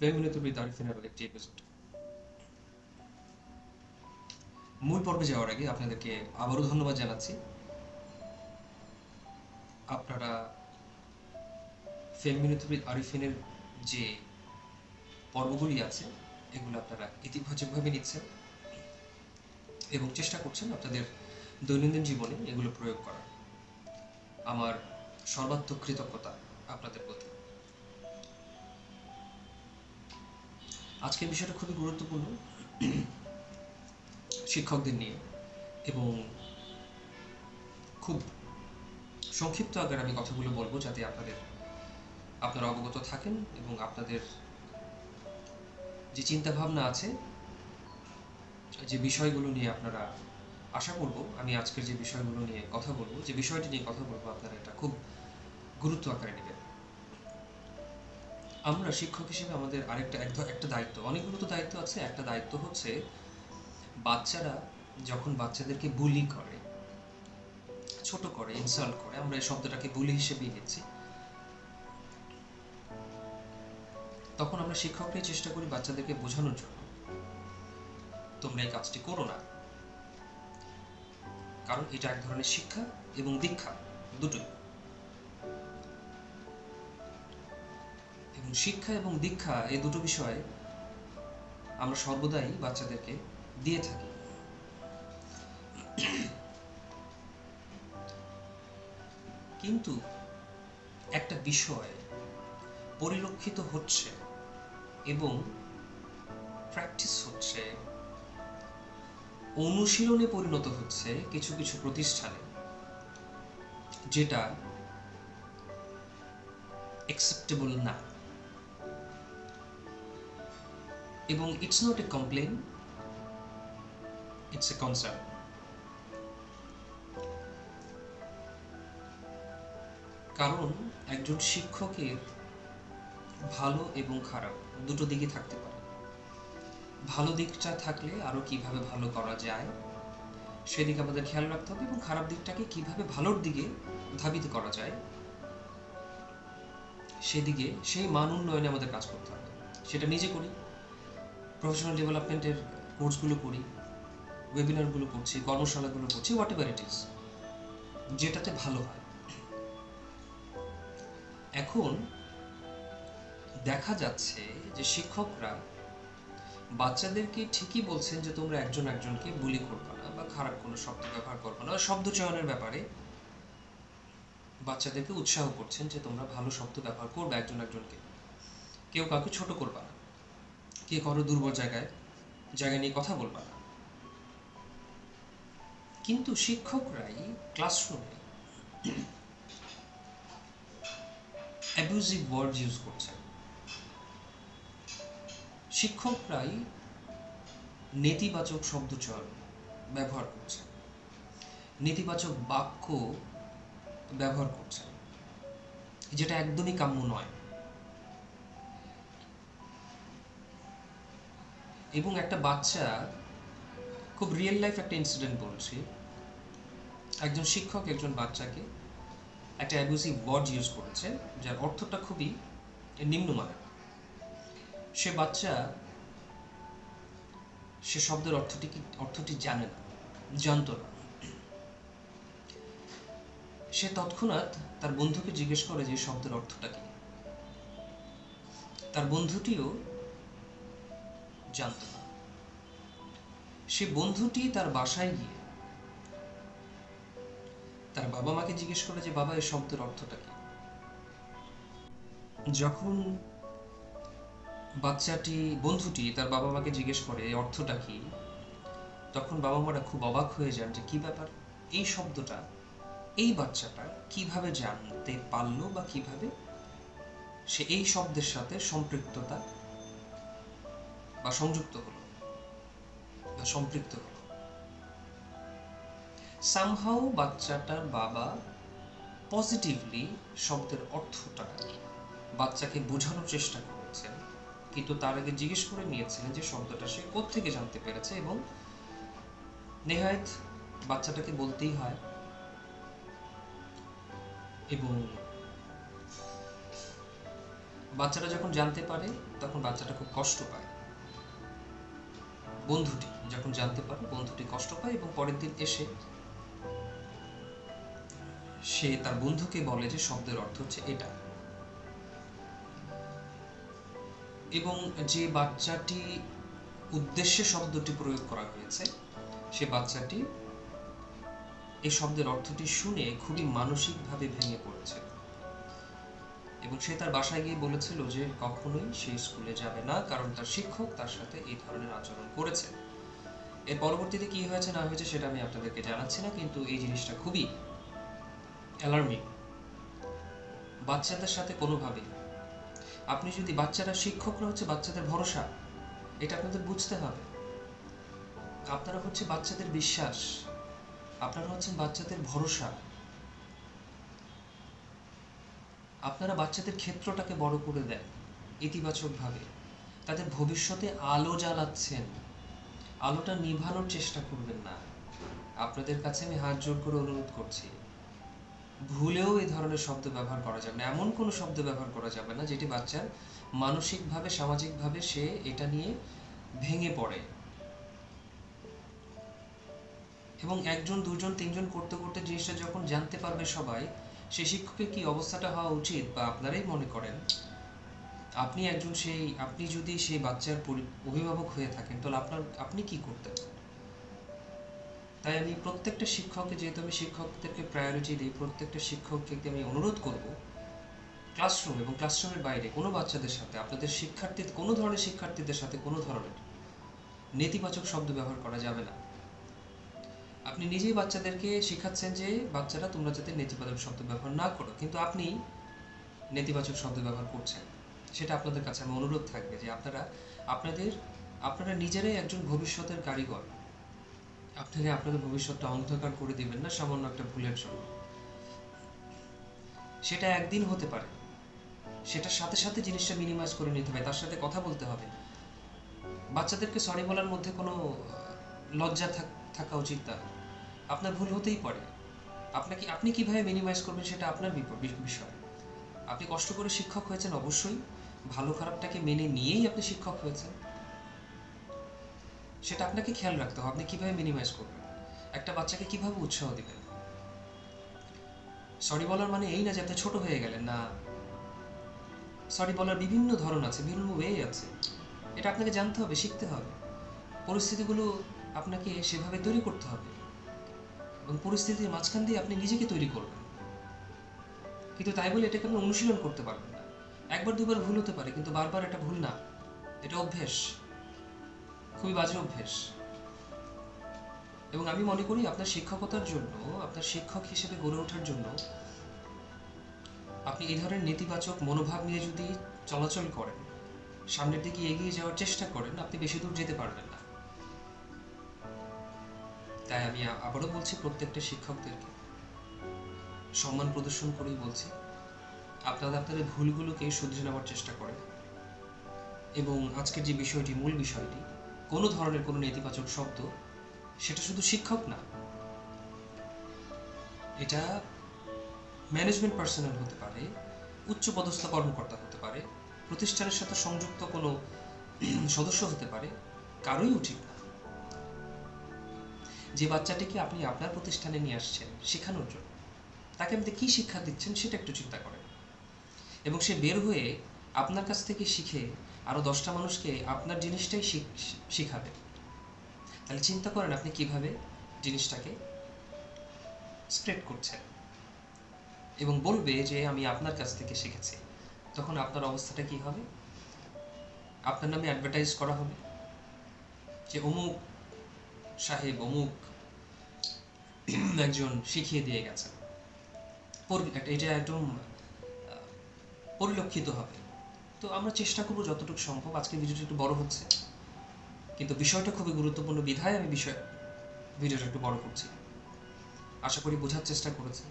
Bienvenido with আরিফিনের একটি episode. মূল পর্বে যাওয়ার আগে আপনাদেরকে আবারও ধন্যবাদ জানাচ্ছি। আপনারা ফেমিনিত উইথ আরিফিনের যে পর্বগুলি আছে এগুলো আপনারা ইতিবাচকভাবে নিচ্ছেন এবং চেষ্টা করছেন আপনাদের দৈনন্দিন জীবনে এগুলো প্রয়োগ করার। আমার সর্বাত্মক কৃতজ্ঞতা আপনাদের প্রতি। আজকের বিষয়টা খুবই গুরুত্বপূর্ণ শিক্ষকদের নিয়ে, এবং খুব সংক্ষিপ্ত আকারে আমি কথাগুলো বলবো যাতে আপনারা অবগত থাকেন এবং আপনাদের যে চিন্তাভাবনা আছে, যে বিষয়গুলো নিয়ে আপনারা আশা করব আমি আজকের যে বিষয়গুলো নিয়ে কথা বলবো, যে বিষয়টি নিয়ে কথা বলবো, আপনারা এটা খুব গুরুত্ব আকারে নেবেন। আমরা শিক্ষক হিসেবে আমাদের একটা দায়িত্ব, অনেকগুলো তো দায়িত্ব আছে। একটা দায়িত্ব হচ্ছে বাচ্চারা যখন বাচ্চাদেরকে বুলি করে, ছোট করে, ইনসাল্ট করে, আমরা এই শব্দটাকে বুলি হিসেবেই নিচ্ছি, তখন আমরা শিক্ষকরাই চেষ্টা করি বাচ্চাদেরকে বোঝানোর জন্য তোমরা এই কাজটি করো না, কারণ এটা এক ধরনের শিক্ষা এবং দীক্ষা, দুটোই। এবং শিক্ষা এবং দীক্ষা এই দুটো বিষয় আমরা সর্বদাই বাচ্চাদেরকে দিয়ে থাকি। কিন্তু একটা বিষয় পরিলক্ষিত হচ্ছে এবং প্র্যাকটিস হচ্ছে, অনুশীলনে পরিণত হচ্ছে কিছু কিছু প্রতিষ্ঠানে, যেটা অ্যাকসেপ্টেবল না। এবং it's not a complain, it's a concern. কারণ একজন শিক্ষকের ভালো এবং খারাপ দুটো দিকই থাকতে পারে। ভালো দিকটা থাকলে আরো কিভাবে ভালো করা যায় সেদিকে আমাদের খেয়াল রাখতে হবে, এবং খারাপ দিকটাকে কিভাবে ভালোর দিকে ধাবিত করা যায় সেদিকে, সেই মান উন্নয়নে আমাদের কাজ করতে হবে। সেটা নিজে করি, প্রফেশনাল ডেভেলপমেন্টের কোর্সগুলো করি, ওয়েবিনারগুলো করছি, কর্মশালাগুলো করছি, হোয়াট এভার ইট ইজ, যেটাতে ভালো হয়। এখন দেখা যাচ্ছে যে শিক্ষকরা বাচ্চাদেরকে ঠিকই বলছেন যে তোমরা একজন একজনকে বুলি করবে না বা খারাপ কোনো শব্দ ব্যবহার করবে না, শব্দ চয়নের ব্যাপারে বাচ্চাদেরকে উৎসাহ করছেন যে তোমরা ভালো শব্দ ব্যবহার করবে একজন একজনকে, কেউ কাউকে ছোট করবা না, কে কারো দুর্বল জায়গা নিয়ে কথা বলবা না। কিন্তু শিক্ষকরাই ক্লাসরুমে অ্যাবিউজিভ ওয়ার্ড ইউজ করছেন। শিক্ষকরাই নেতিবাচক শব্দচয়ন ব্যবহার করছেন, নেতিবাচক বাক্য ব্যবহার করছেন, যেটা একদমই কাম্য নয়। এবং একটা বাচ্চা, খুব রিয়েল লাইফ একটা ইনসিডেন্ট বলছি, একজন শিক্ষক একজন বাচ্চাকে একটা অ্যাবিউজিভ ওয়ার্ড ইউজ করেছে যার অর্থটা খুবই নিম্নমানের। সে বাচ্চা সে শব্দের অর্থটি জানে না, জানতো না। সে তৎক্ষণাৎ তার বন্ধুকে জিজ্ঞেস করে যে শব্দের অর্থটা কি। তার বন্ধুটিও জানত না। সে বন্ধুটি তার বাসায় গিয়ে তার বাবা মাকে জিজ্ঞেস করে যে বাবা এই শব্দের অর্থটা কি। যখন বন্ধুটি তার বাবা মাকে জিজ্ঞেস করে এই অর্থটা কি, তখন বাবা মারা খুব অবাক হয়ে যান যে কি ব্যাপার, এই শব্দটা এই বাচ্চাটা কিভাবে জানতে পারলো বা কিভাবে সে এই শব্দের সাথে সম্পৃক্ততা বা সংযুক্ত হলো বা সম্পৃক্ত হলো। সামহাউ বাচ্চাটার বাবা পজিটিভলি শব্দের অর্থটা বাচ্চাকে বোঝানোর চেষ্টা করেছেন, কিন্তু তার আগে জিজ্ঞেস করে নিয়েছিলেন যে শব্দটা সে কোত্থেকে জানতে পেরেছে, এবং নেহায়েত বাচ্চাটাকে বলতেই হয়। এবং বাচ্চাটা যখন জানতে পারে তখন বাচ্চাটা খুব কষ্ট পায়। বন্ধুটি যখন জানতে পারে বন্ধুটি কষ্ট পায় এবং পরের দিন এসে সে তার বন্ধুকে বলে যে শব্দের অর্থ হচ্ছে এটা। এবং যে বাচ্চাটি উদ্দেশ্যে শব্দটি প্রয়োগ করা হয়েছে সে বাচ্চাটি এই শব্দের অর্থটি শুনে খুবই মানসিকভাবে ভেঙে পড়েছে এবং সে তার বাসায় গিয়ে বলেছিল যে কখনোই সে স্কুলে যাবে না, কারণ তার শিক্ষক তার সাথে এই ধরনের আচরণ করেছে। এর পরবর্তীতে কি হয়েছে না হয়েছে সেটা আমি আপনাদেরকে জানাচ্ছি না, কিন্তু এই জিনিসটা খুবই অ্যালার্মিং। বাচ্চাদের সাথে কোনোভাবেই আপনি যদি, বাচ্চারা, শিক্ষকরা হচ্ছে বাচ্চাদের ভরসা, এটা আপনাদের বুঝতে হবে। আপনারা হচ্ছে বাচ্চাদের বিশ্বাস, আপনারা হচ্ছেন বাচ্চাদের ভরসা। আপনারা বাচ্চাদের ক্ষেত্রটাকে বড় করে দেন ইতিবাচকভাবে, তাদের ভবিষ্যতে আলো জ্বালাচ্ছেন, আলোটা নিভানোর চেষ্টা করবেন না। আপনাদের কাছে আমি হাত জোড় করে অনুরোধ করছি, ভুলেও এই ধরনের শব্দ ব্যবহার করা যাবে না, এমন কোনো শব্দ ব্যবহার করা যাবে না যেটি বাচ্চার মানসিকভাবে সামাজিকভাবে সে এটা নিয়ে ভেঙে পড়ে। এবং একজন দুজন তিনজন করতে করতে জিনিসটা যখন জানতে পারবে সবাই, সে শিক্ষকের কি অবস্থাটা হওয়া উচিত বা আপনারাই মনে করেন, আপনি একজন আপনি যদি সেই বাচ্চার অভিভাবক হয়ে থাকেন তাহলে আপনি কি করতেন? তাই আমি প্রত্যেকটা শিক্ষককে, যেহেতু আমি শিক্ষকদেরকে প্রায়োরিটি দিই, প্রত্যেকটা শিক্ষককে আমি অনুরোধ করব ক্লাসরুম এবং ক্লাসরুমের বাইরে কোনো বাচ্চাদের সাথে, আপনাদের কোনো ধরনের শিক্ষার্থীদের সাথে কোনো ধরনের নেতিবাচক শব্দ ব্যবহার করা যাবে না। আপনি নিজেই বাচ্চাদেরকে শেখাচ্ছেন যে বাচ্চারা তোমরা যাতে নেতিবাচক শব্দ ব্যবহার না করো, কিন্তু আপনি নেতিবাচক শব্দ ব্যবহার করছেন। সেটা আপনাদের কাছে আমার অনুরোধ থাকবে যে আপনারা নিজেরাই একজন ভবিষ্যতের কারিগর। আপনাদের ভবিষ্যৎটা অন্ধকার করে দিবেন না সামান্য একটা ভুলের জন্য। সেটা একদিন হতে পারে, সেটার সাথে সাথে জিনিসটা মিনিমাইজ করে নিতে হবে, তার সাথে কথা বলতে হবে। বাচ্চাদেরকে সরি বলার মধ্যে কোনো লজ্জা থাকা উচিত না। আপনার ভুল হতেই পারে, আপনি কিভাবে মিনিমাইজ করবেন সেটা আপনার বিষয়। আপনি কষ্ট করে শিক্ষক হয়েছেন, অবশ্যই ভালো খারাপটাকে মেনে নিয়েই আপনি শিক্ষক হয়েছেন, সেটা আপনাকে খেয়াল রাখতে হবে। আপনি কিভাবে মিনিমাইজ করবেন, একটা বাচ্চাকে কিভাবে উৎসাহ দিবেন। সরি বলার মানে এই না যে আপনি ছোট হয়ে গেলেন, না। সরি বলার বিভিন্ন ধরন আছে, বিভিন্ন ওয়ে আছে, এটা আপনাকে জানতে হবে, শিখতে হবে। পরিস্থিতিগুলো আপনাকে সেভাবে তৈরি করতে হবে এবং পরিস্থিতির মাঝখান দিয়ে আপনি নিজেকে তৈরি করবেন। কিন্তু তাই বলে এটাকে আপনি অনুশীলন করতে পারবেন না। একবার দুবার ভুল হতে পারে, কিন্তু বারবার এটা ভুল না, এটা অভ্যেস, খুবই বাজে অভ্যেস। এবং আমি মনে করি আপনার শিক্ষকতার জন্য, আপনার শিক্ষক হিসেবে গড়ে ওঠার জন্য আপনি এই ধরনের নেতিবাচক মনোভাব নিয়ে যদি চলাচল করেন, সামনের দিকে এগিয়ে যাওয়ার চেষ্টা করেন, আপনি বেশি দূর যেতে পারবেন না। তাই আমি আবারও বলছি, প্রত্যেকটা শিক্ষকদেরকে সম্মান প্রদর্শন করেই বলছি, আপনাদের ভুলগুলোকে শুধরে নেওয়ার চেষ্টা করেন। এবং আজকের যে বিষয়টি, মূল বিষয়টি, কোনো ধরনের কোনো নেতিবাচক শব্দ, সেটা শুধু শিক্ষক না, এটা ম্যানেজমেন্ট পার্সোনাল হতে পারে, উচ্চপদস্থ কর্মকর্তা হতে পারে, প্রতিষ্ঠানের সাথে সংযুক্ত কোনো সদস্য হতে পারে, কারোই উচিত না। যে বাচ্চাটিকে আপনি আপনার প্রতিষ্ঠানে নিয়ে আসছেন শেখানোর জন্য, তাকে আপনি কী শিক্ষা দিচ্ছেন সেটা একটু চিন্তা করেন। এবং সে বের হয়ে আপনার কাছ থেকে শিখে আরও 10টা মানুষকে আপনার জিনিসটাই শিখাবে। তাহলে চিন্তা করেন আপনি কিভাবে জিনিসটাকে স্প্রেড করছেন এবং বলবে যে আমি আপনার কাছ থেকে শিখেছি। তখন আপনার অবস্থাটা কি হবে? আপনার নামে অ্যাডভার্টাইজ করা হবে যে অমুক সাহেব, অমুক একজন শিখিয়ে দিয়ে গেছেন। এটা একদম পরিলক্ষিত হবে। তো আমরা চেষ্টা করবো যতটুকু সম্ভব। আজকে ভিডিওটা একটু বড় হচ্ছে, কিন্তু বিষয়টা খুবই গুরুত্বপূর্ণ বিধায় আমি ভিডিওটা একটু বড় করছি। আশা করি বোঝার চেষ্টা করেছি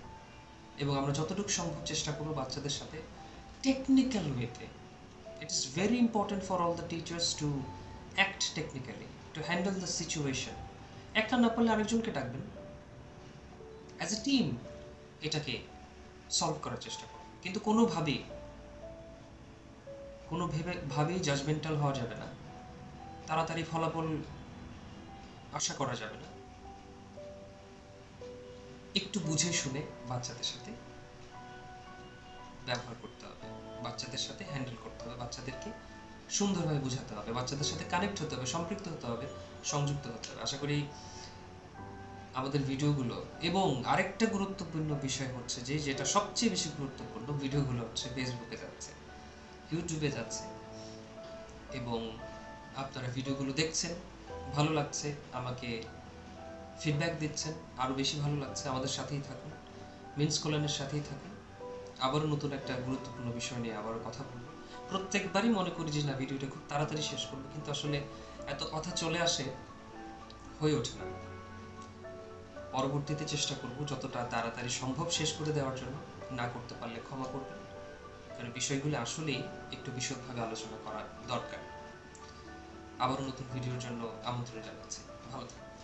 এবং আমরা যতটুকু সম্ভব চেষ্টা করবো বাচ্চাদের সাথে টেকনিক্যাল ওয়েতে। It is very important for all the teachers to act technically, to handle the situation. একটা না পারলে আরেকজনকে ডাকবেন, অ্যাজ এ টিম এটাকে সলভ করার চেষ্টা করুন। কিন্তু কোনোভাবেই কোনো ভাবেই জাজমেন্টাল হওয়া যাবে না, তাড়াতাড়ি ফলাফল আশা করা যাবে না। একটু বুঝে শুনে বাচ্চাদের সাথে ব্যবহার করতে হবে, বাচ্চাদের সাথে হ্যান্ডেল করতে হবে, বাচ্চাদেরকে সুন্দরভাবে বোঝাতে হবে, বাচ্চাদের সাথে কানেক্ট হতে হবে, সম্পৃক্ত হতে হবে, সংযুক্ত হতে হবে। আশা করি আমাদের ভিডিওগুলো, এবং আরেকটা গুরুত্বপূর্ণ বিষয় হচ্ছে যে যেটা সবচেয়ে বেশি গুরুত্বপূর্ণ, ভিডিওগুলো হচ্ছে ফেসবুকে যাচ্ছে, ইউটিউবে যাচ্ছে, এবং আপনারা ভিডিওগুলো দেখছেন, ভালো লাগছে, আমাকে ফিডব্যাক দিচ্ছেন, আরও বেশি ভালো লাগছে। আমাদের সাথেই থাকুন, মিন্স কল্যাণের সাথেই থাকুন। আবারও নতুন একটা গুরুত্বপূর্ণ বিষয় নিয়ে আবারও কথা বলবো। প্রত্যেকবারই মনে করি যে না, ভিডিওটা খুব তাড়াতাড়ি শেষ করবো, কিন্তু আসলে এত কথা চলে আসে, হয়ে ওঠে না। পরবর্তীতে চেষ্টা করব যতটা তাড়াতাড়ি সম্ভব শেষ করে দেওয়ার জন্য। না করতে পারলে ক্ষমা করবেন, কারণ বিষয়গুলো আসলেই একটু বিশদভাবে আলোচনা করা দরকার। আবারও নতুন ভিডিওর জন্য আমন্ত্রণ জানাচ্ছি। ভালো থাকবেন।